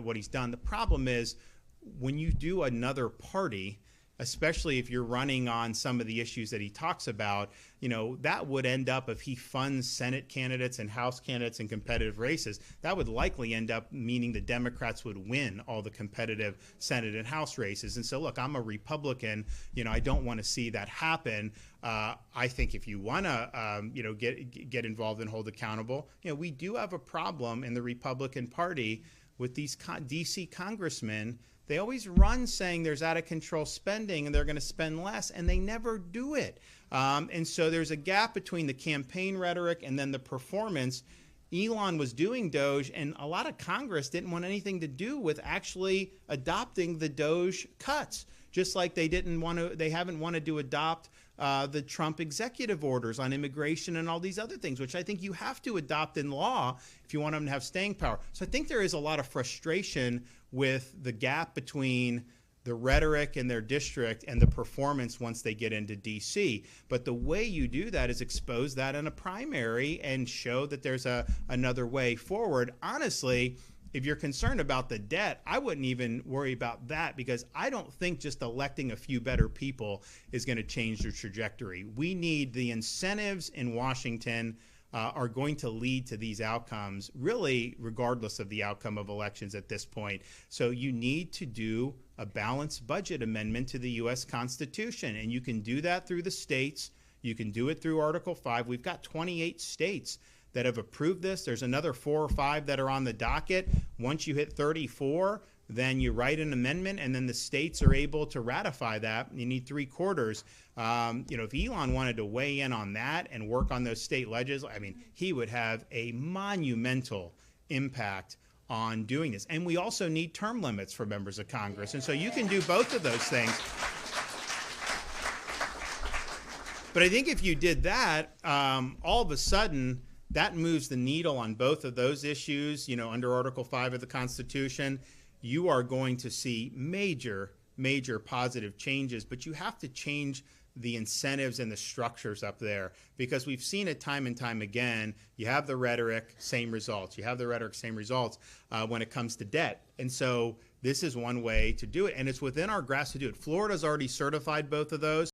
what he's done. The problem is when you do another party, especially if you're running on some of the issues that he talks about, that would end up, if he funds Senate candidates and House candidates in competitive races, that would likely end up meaning the Democrats would win all the competitive Senate and House races. And so, look, I'm a Republican. I don't want to see that happen. I think if you want to, get involved and hold accountable, we do have a problem in the Republican Party with these D.C. congressmen. They always run saying there's out of control spending and they're going to spend less, and they never do it. And so there's a gap between the campaign rhetoric and then the performance. Elon was doing DOGE, and a lot of Congress didn't want anything to do with actually adopting the DOGE cuts, just like they haven't wanted to adopt the Trump executive orders on immigration and all these other things, which I think you have to adopt in law if you want them to have staying power. So I think there is a lot of frustration with the gap between the rhetoric in their district and the performance once they get into D.C. But the way you do that is expose that in a primary and show that there's another way forward. Honestly, if you're concerned about the debt, I wouldn't even worry about that, because I don't think just electing a few better people is going to change the trajectory. We need the incentives in Washington are going to lead to these outcomes, really, regardless of the outcome of elections at this point. So you need to do a balanced budget amendment to the U.S. Constitution, and you can do that through the states. You can do it through Article 5. We've got 28 states that have approved this. There's another 4 or 5 that are on the docket. Once you hit 34, then you write an amendment, and then the states are able to ratify that. You need 3/4. If Elon wanted to weigh in on that and work on those state legislatures, he would have a monumental impact on doing this. And we also need term limits for members of Congress. And so you can do both of those things. But I think if you did that, all of a sudden, that moves the needle on both of those issues. Under Article 5 of the Constitution, you are going to see major positive changes, but you have to change the incentives and the structures up there, because we've seen it time and time again. You have the rhetoric, same results. You have the rhetoric, same results when it comes to debt. And so this is one way to do it, and it's within our grasp to do it. Florida's already certified both of those.